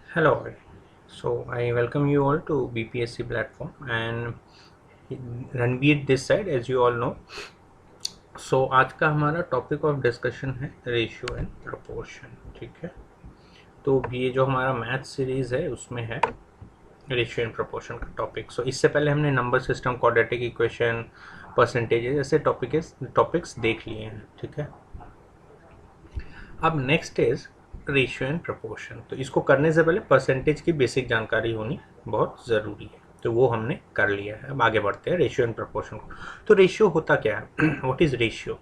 Hello all. So I welcome you all to BPSC platform and Ranveer this side as you all know. So आज का हमारा topic of discussion है ratio and proportion. ठीक है, तो ये जो हमारा मैथ सीरीज है उसमें है रेशियो एंड प्रोपोर्शन का टॉपिक. सो इससे पहले हमने number system, quadratic equation, percentages ऐसे टॉपिक्स देख लिए हैं. ठीक है, अब next is ratio and proportion. तो इसको करने से पहले परसेंटेज की बेसिक जानकारी होनी बहुत ज़रूरी है, तो वो हमने कर लिया है. अब आगे बढ़ते हैं रेशियो एंड प्रोपोर्शन को. तो रेशियो होता क्या है? What is ratio?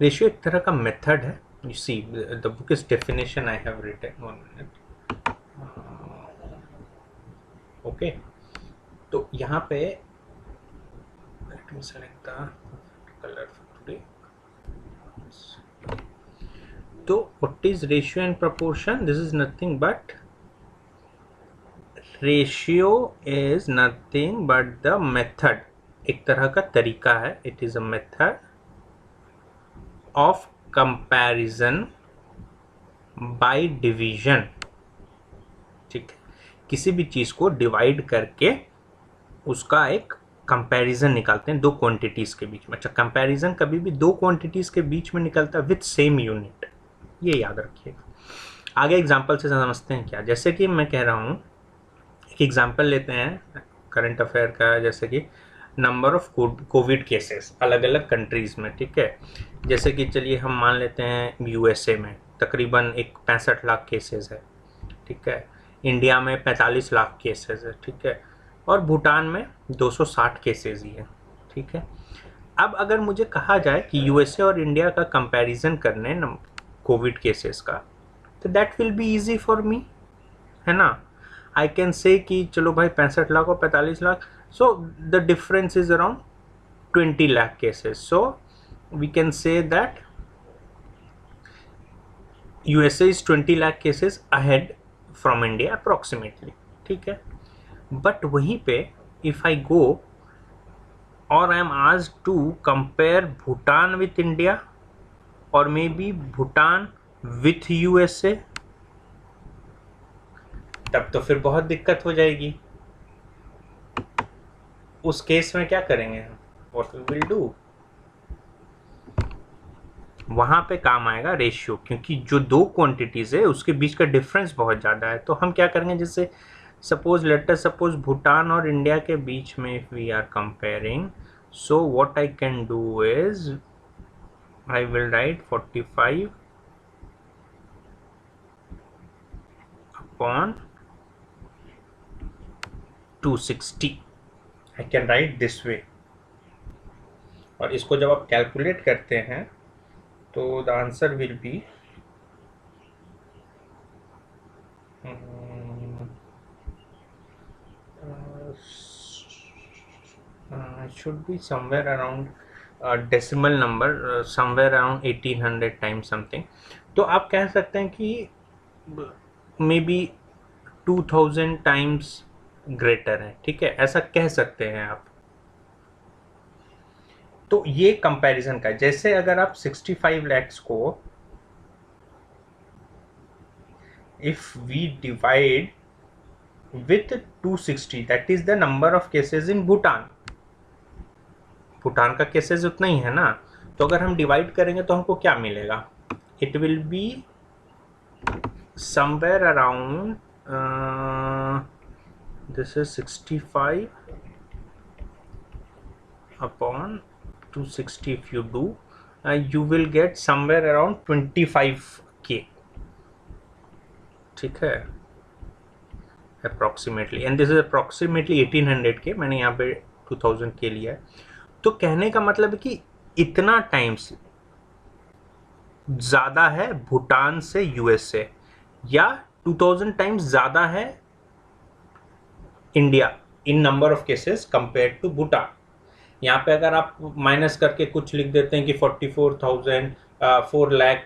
रेशियो एक तरह का मेथड है. You see the book is definition I have written. 1 minute. Okay, तो यहाँ पे let me select the colour for today. तो what is ratio and proportion? This is nothing but ratio is nothing but the method. एक तरह का तरीका है. It is a method of comparison by division. ठीक है, किसी भी चीज को डिवाइड करके उसका एक कंपैरिजन निकालते हैं दो क्वांटिटीज के बीच में. अच्छा, कंपैरिजन कभी भी दो क्वांटिटीज के बीच में निकलता है विथ सेम यूनिट, ये याद रखिएगा. आगे एग्जाम्पल से समझते हैं क्या. जैसे कि मैं कह रहा हूँ, एक एग्जाम्पल लेते हैं करंट अफेयर का, जैसे कि नंबर ऑफ कोविड केसेस अलग अलग कंट्रीज़ में. ठीक है, जैसे कि चलिए हम मान लेते हैं यूएसए में तकरीबन 65 लाख केसेस है. ठीक है, इंडिया में 45 लाख केसेस है. ठीक है, और भूटान में 260 केसेस ही है. ठीक है, अब अगर मुझे कहा जाए कि यूएसए और इंडिया का कंपैरिजन करने कोविड केसेस का, तो that will be easy for me, है ना. आई कैन से कि चलो भाई 65 लाख और 45 lakh, so the difference is around 20 lakh cases. So we can say that USA is 20 lakh cases ahead from India approximately. ठीक है, बट वहीं पे इफ आई गो और I am asked to compare Bhutan with India और may be Bhutan with USA, तब तो फिर बहुत दिक्कत हो जाएगी. उस केस में क्या करेंगे हम? What we will do? वहां पे काम आएगा रेशियो, क्योंकि जो दो क्वांटिटीज है उसके बीच का डिफरेंस बहुत ज़्यादा है. तो हम क्या करेंगे, जैसे सपोज भूटान और इंडिया के बीच में if we are comparing, so what I can do is I will write 45 upon 260. I can write this way. और इसको जब आप कैलकुलेट करते हैं तो the answer will be should be somewhere around decimal number, somewhere around 1800 times something. तो आप कह सकते हैं कि मे बी 2000 टाइम्स ग्रेटर है. ठीक है, ऐसा कह सकते हैं आप. तो ये कंपैरिजन का, जैसे अगर आप 65 लैक्स को if we divide with 260, that is the number of cases in Bhutan. Bhutan का केसेस उतना ही है ना, तो अगर हम डिवाइड करेंगे तो हमको क्या मिलेगा? It will be somewhere around this is 65 upon 260. If you do you will get somewhere around 25k. ठीक है, approximately, and this is approximately 1800k. मैंने यहाँ पे 2000k लिया है. तो कहने का मतलब है कि इतना टाइम्स ज़्यादा है भूटान से यूएसए, या 2000 टाइम्स ज़्यादा है India in number of cases compare to Bhutan. यहाँ पे अगर आप माइनस करके कुछ लिख देते हैं कि 44,000, 4 लाख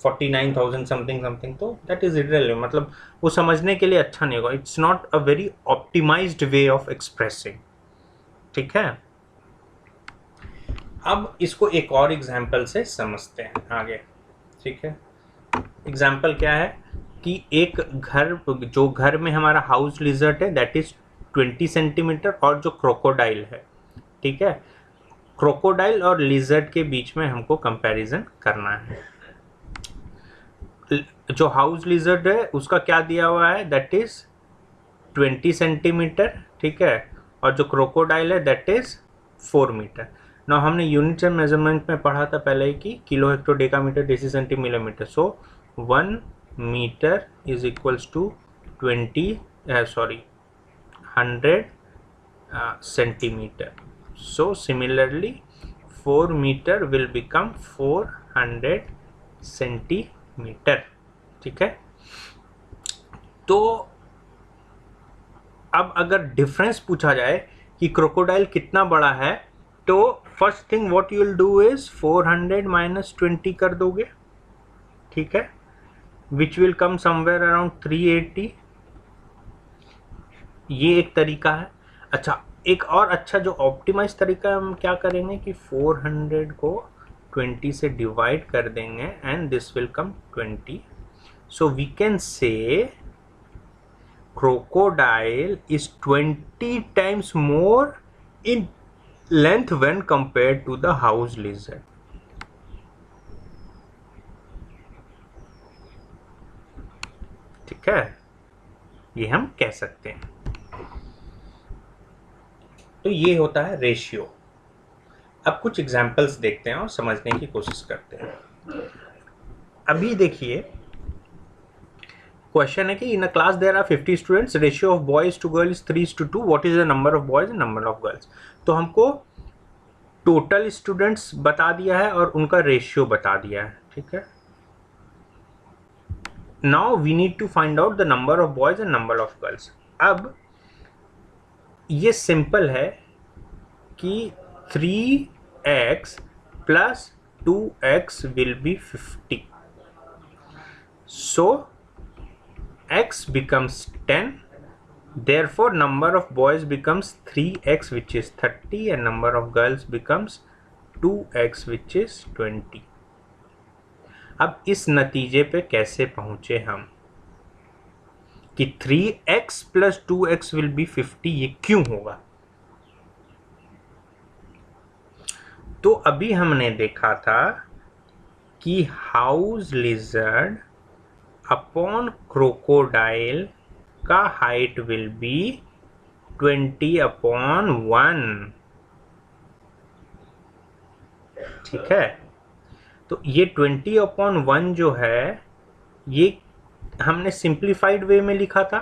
49,000 समथिंग, तो दैट इज इररिलेवेंट. मतलब वो समझने के लिए अच्छा नहीं होगा. It's not a very optimised way of expressing. ठीक है, अब इसको एक और एग्जाम्पल से समझते हैं आगे, ठीक है। एग्जाम्पल क्या है कि एक घर, जो घर में हमारा हाउस लिजर्ड है दैट इज 20 सेंटीमीटर, और जो क्रोकोडाइल है, ठीक है, क्रोकोडाइल और लिजर्ड के बीच में हमको कंपैरिजन करना है। जो हाउस लिजर्ड है उसका क्या दिया हुआ है, दैट इज 20 सेंटीमीटर, ठीक है, और जो क्रोकोडाइल है दैट इज 4 मीटर। ना हमने यूनिट्स एंड मेजरमेंट में पढ़ा था पहले ही कि kilo, hecto, decametre, deci, centi, millimetre. So 1 metre is equals to 100 centimeter. So similarly 4 meter will become 400 centimeter, ठीक है। तो अब अगर डिफरेंस पूछा जाए कि क्रोकोडाइल कितना बड़ा है, तो first thing what you will do is 400 minus 20 कर दोगे, ठीक है, which will come somewhere around 380। ये एक तरीका है। अच्छा, एक और अच्छा जो ऑप्टिमाइज तरीका है, हम क्या करेंगे कि 400 को 20 से डिवाइड कर देंगे and this will come 20। So we can say crocodile is 20 times more in length when compared to the house lizard. ठीक है, ये हम कह सकते हैं। तो ये होता है रेशियो। अब कुछ एग्जांपल्स देखते हैं और समझने की कोशिश करते हैं। अभी देखिए, क्वेश्चन है कि in a class there are 50 students, ratio of boys to girl is 3:2, what is the number of boys and number of girls. तो हमको टोटल स्टूडेंट्स बता दिया है और उनका रेशियो बता दिया है, ठीक है। Now we need to find out the number of boys and number of girls. अब ये सिंपल है कि 3x plus 2x will be 50, so x becomes 10, therefore number of boys becomes 3x which is 30 and number of girls becomes 2x which is 20। अब इस नतीजे पे कैसे पहुंचे हम कि 3x plus 2x will be 50, ये क्यों होगा। तो अभी हमने देखा था कि हाउस लिजर्ड अपॉन क्रोकोडाइल का हाइट विल बी 20/1, ठीक है। तो ये 20/1 जो है, ये हमने सिंप्लीफाइड वे में लिखा था,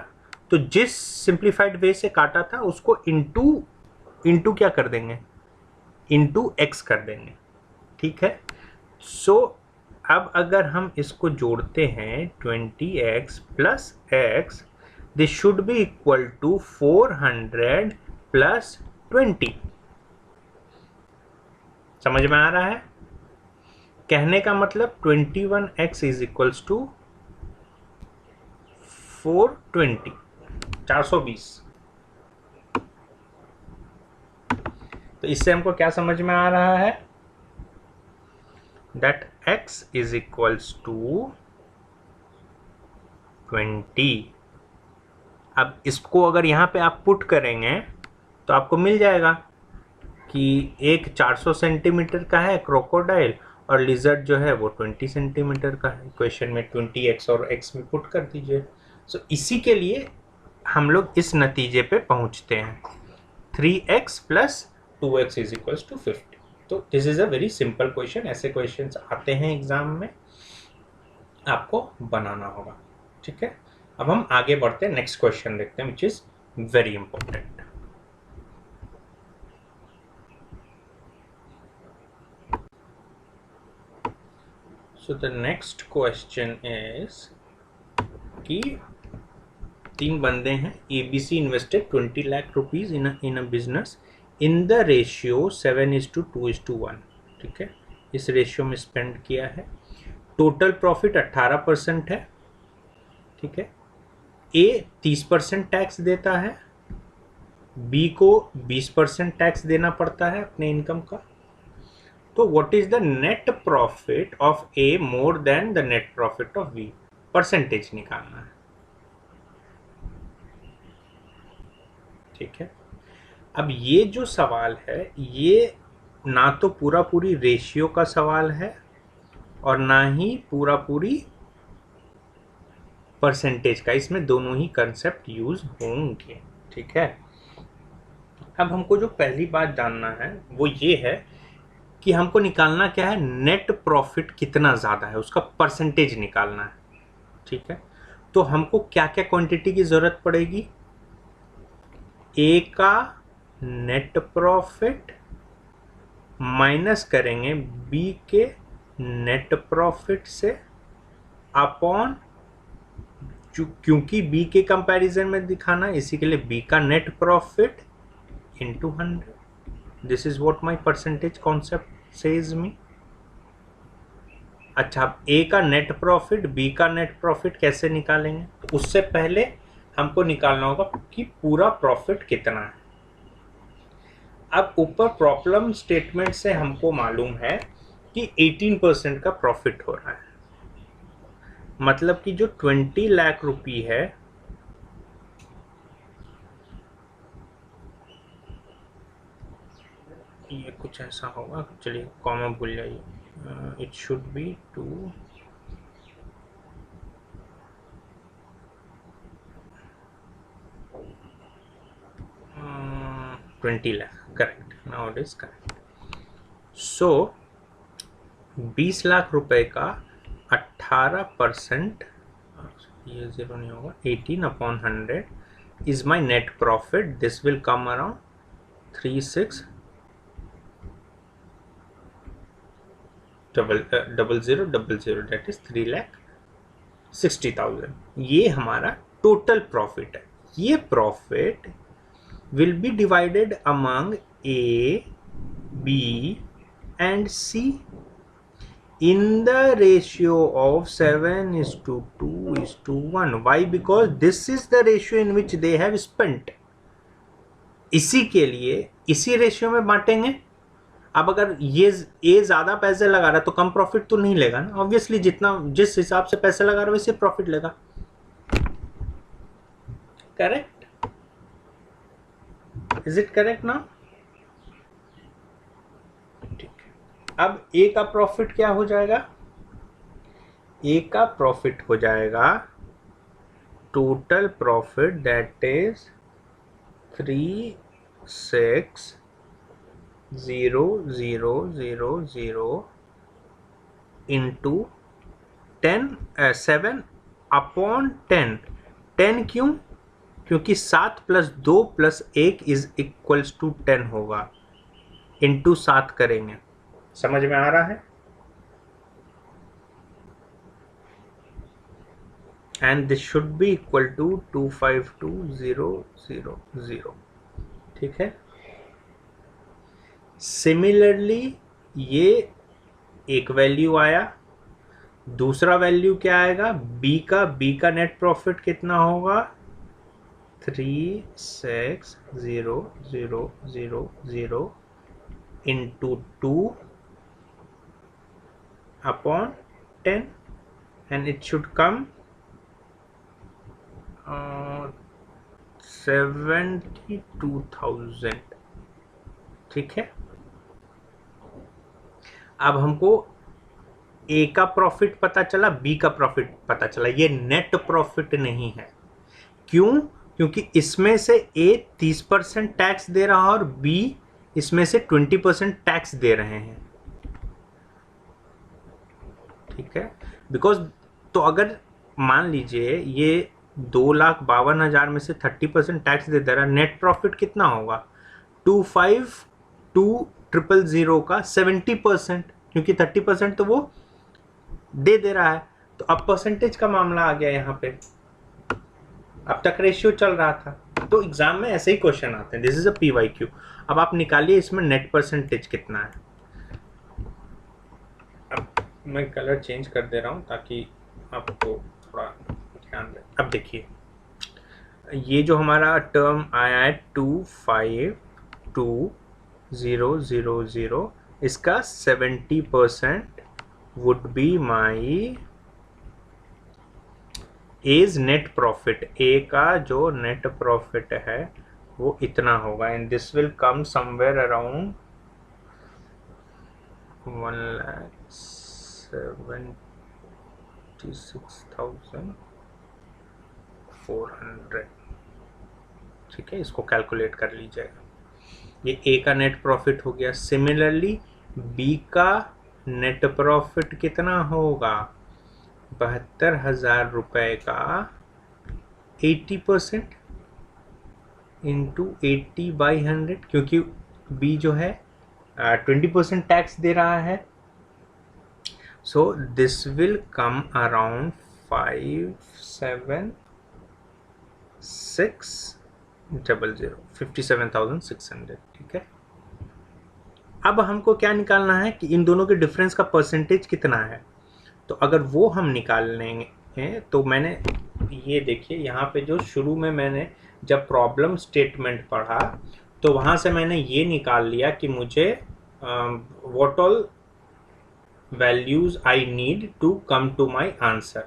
तो जिस सिंप्लीफाइड वे से काटा था उसको इंटू क्या कर देंगे, इंटू x कर देंगे, ठीक है। सो अब अगर हम इसको जोड़ते हैं 20x plus x, this should be equal to 400 plus 20। समझ में आ रहा है? कहने का मतलब 21x इज इक्वल्स टू 420, 420। तो इससे हमको क्या समझ में आ रहा है, that x is equals to 20। अब इसको अगर यहाँ पे आप पुट करेंगे तो आपको मिल जाएगा कि एक 400 सेंटीमीटर का है क्रोकोडाइल और लिजर्ड जो है वो 20 सेंटीमीटर का है। इक्वेशन में 20x और x में पुट कर दीजिए। सो इसी के लिए हम लोग इस नतीजे पे पहुंचते हैं, 3x plus 2x is equals to 50। तो this is a very simple question. ऐसे क्वेश्चंस आते हैं एग्जाम में, आपको बनाना होगा, ठीक है। अब हम आगे बढ़ते हैं, नेक्स्ट क्वेश्चन देखते हैं which is very important. So the next question is कि 3 बंदे हैं, ABC invested 20 lakh rupees in a business in the ratio 7:2:1, ठीक है। इस रेशियो में स्पेंड किया है। टोटल प्रॉफिट 18% है, ठीक है। A 30% टैक्स देता है, B को 20% टैक्स देना पड़ता है अपने इनकम का, तो what is the net profit of A more than the net profit of B, percentage निकालना है। ठीक है, अब ये जो सवाल है ये ना तो पूरा पूरी रेशियो का सवाल है और ना ही पूरा पूरी परसेंटेज का, इसमें दोनों ही कंसेप्ट यूज होंगे। ठीक है, अब हमको जो पहली बात जानना है वो ये है कि हमको निकालना क्या है, नेट प्रॉफिट कितना ज़्यादा है उसका परसेंटेज निकालना है। ठीक है, तो हमको क्या क्या क्वांटिटी की ज़रूरत पड़ेगी, ए का नेट प्रॉफिट माइनस करेंगे बी के नेट प्रॉफिट से अपॉन, क्योंकि बी के कंपैरिजन में दिखाना इसी के लिए बी का net profit into 100। This is what my percentage concept says me. अच्छा, ए का नेट प्रॉफिट बी का नेट प्रॉफिट कैसे निकालेंगे, उससे पहले हमको निकालना होगा कि पूरा प्रॉफिट कितना है। अब ऊपर प्रॉब्लम स्टेटमेंट से हमको मालूम है कि 18% का प्रॉफिट हो रहा है, मतलब कि जो 20 लाख रुपए है ये कुछ ऐसा होगा, चलिए कॉमा भूल जाइए, it should be 20 lakh, correct, now it is correct. So 20 lakh रुपए का 18%, ये जीरो नहीं होगा, 18/100 is my net profit. This will come around 36,000 that is 3,60,000। ये हमारा टोटल प्रॉफिट है। ये profit will be divided among A, B and C in the ratio of 7:2:1. Why? Because this is the ratio in which they have spent. इसी के लिए इसी ratio में बांटेंगे। अब अगर ये ए ज्यादा पैसे लगा रहा है तो कम प्रॉफिट तो नहीं लेगा ना, ऑब्वियसली जितना जिस हिसाब से पैसे लगा रहा है वैसे प्रॉफिट लेगा। करेक्ट, इज इट करेक्ट ना? ठीक है, अब ए का प्रॉफिट क्या हो जाएगा, ए का प्रॉफिट हो जाएगा total profit that is 36,000 into 7/10। 10 क्यों? क्योंकि 7 + 2 + 1 इज इक्वल्स टू 10 होगा, इंटू 7 करेंगे। समझ में आ रहा है? And this should be equal to 252,000। ठीक है, सिमिलरली ये एक वैल्यू आया, दूसरा वैल्यू क्या आएगा, बी का नेट प्रॉफिट कितना होगा, 36,000 into 2/10 and it should come 72,000। ठीक है, अब हमको ए का प्रॉफिट पता चला, बी का प्रॉफिट पता चला, ये नेट प्रॉफिट नहीं है। क्यों? क्योंकि इसमें से ए 30% टैक्स दे रहा है और बी इसमें से 20% टैक्स दे रहे हैं। ठीक है, बिकॉज तो अगर मान लीजिए ये 2,52,000 में से 30% टैक्स दे रहा है, नेट प्रॉफिट कितना होगा, 252,000 का 70%, क्योंकि 30% तो वो दे रहा है। तो अब परसेंटेज का मामला आ गया यहाँ पे, अब तक रेशियो चल रहा था। तो एग्जाम में ऐसे ही क्वेश्चन आते हैं, दिस इज अ PYQ। अब आप निकालिए इसमें नेट परसेंटेज कितना है। अब मैं कलर चेंज कर दे रहा हूँ ताकि आपको थोड़ा ध्यान दें। अब देखिए ये जो हमारा टर्म आया है 252,000, इसका 70% would be my as net profit. A का जो नेट प्रॉफिट है वो इतना होगा, and this will come somewhere around 1,76,400। ठीक है, इसको कैलकुलेट कर लीजिएगा। ये ए का नेट प्रॉफिट हो गया। सिमिलरली बी का नेट प्रॉफिट कितना होगा? 72,000 रुपए का 80% इंटू 80/100, क्योंकि बी जो है 20% टैक्स दे रहा है। So this will come around 57,600। ठीक है, अब हमको क्या निकालना है कि इन दोनों के डिफरेंस का परसेंटेज कितना है। तो अगर वो हम निकाल लेंगे तो मैंने ये देखिए यहाँ पे जो शुरू में मैंने जब प्रॉब्लम स्टेटमेंट पढ़ा तो वहाँ से मैंने ये निकाल लिया कि मुझे what all values I need to come to my answer.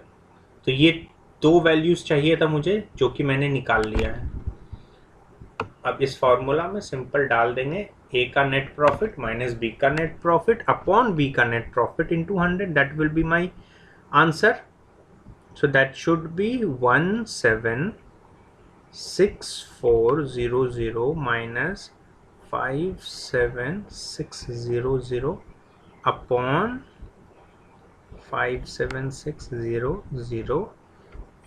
तो ये 2 वैल्यूज चाहिए था मुझे, जो कि मैंने निकाल लिया है। अब इस फॉर्मूला में सिंपल डाल देंगे ए का नेट प्रॉफिट माइनस बी का नेट प्रॉफिट अपॉन बी का net profit into 100, that will be my answer. So that should be 176400 minus 57600 upon 57600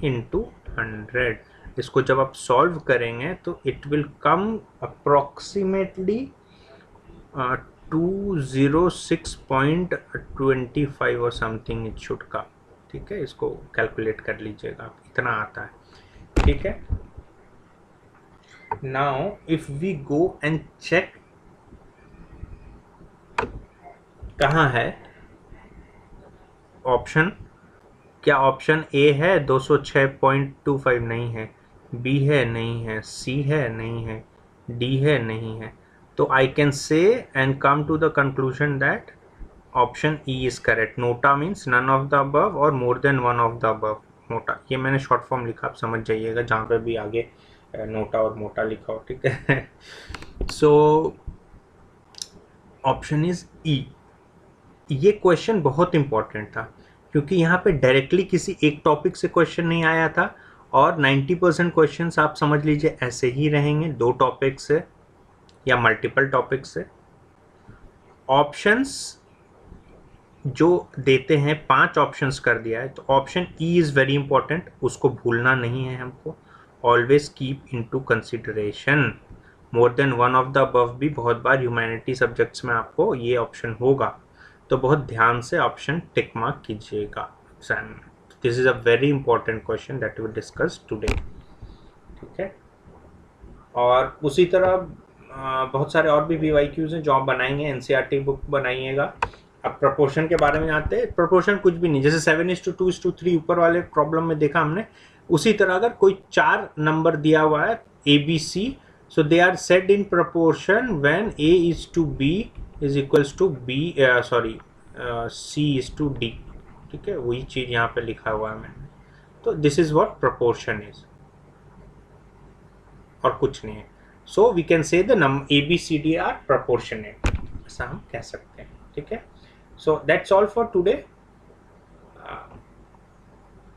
into 100। इसको जब आप सॉल्व करेंगे तो इट विल कम अप्रोक्सीमेटली 206.25 और समथिंग इट शुड कम। ठीक है, इसको कैलकुलेट कर लीजिएगा, इतना आता है। ठीक है, now if we go and check कहाँ है ऑप्शन, क्या ऑप्शन ए है 206.25? नहीं है। बी है? नहीं है। सी है? नहीं है। डी है? नहीं है। तो I can say and come to the conclusion that option E is correct. NOTA means none of the above और more than one of the above. NOTA, ये मैंने शॉर्ट फॉर्म लिखा, आप समझ जाइएगा जहाँ पे भी आगे नोटा और मोटा लिखा हो। ठीक है, सो ऑप्शन इज ई। ये क्वेश्चन बहुत इंपॉर्टेंट था क्योंकि यहाँ पे डायरेक्टली किसी एक टॉपिक से क्वेश्चन नहीं आया था, और 90% क्वेश्चन आप समझ लीजिए ऐसे ही रहेंगे, 2 टॉपिक से या मल्टीपल टॉपिक से। ऑप्शंस जो देते हैं 5 ऑप्शंस कर दिया है, तो option E is very important, उसको भूलना नहीं है हमको। Always keep into consideration. More than one of the above भी बहुत बार ह्यूमैनिटी सब्जेक्ट्स में आपको ये ऑप्शन होगा, तो बहुत ध्यान से ऑप्शन टिक मार्क कीजिएगा। This is a very important question that we discuss today. ठीक है, और उसी तरह बहुत सारे और भी VYQs हैं जो आप बनाएंगे, एनसीईआरटी बुक बनाइएगा। अब प्रपोर्शन के बारे में आते हैं। प्रपोर्शन कुछ भी नहीं, जैसे 7:2:3 ऊपर वाले प्रॉब्लम में देखा हमने, उसी तरह अगर कोई 4 नंबर दिया हुआ है ABC, so they are said in proportion when A is to B is equals to C is to D। ठीक है, वही चीज यहाँ पे लिखा हुआ है मैंने। तो this is what proportion is, और कुछ नहीं है। So we can say the ABCD are proportionate, ऐसा हम कह सकते हैं। ठीक है, so that's all for today.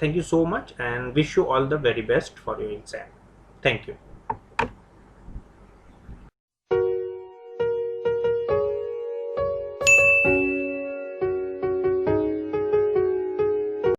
Thank you so much and wish you all the very best for your exam. Thank you.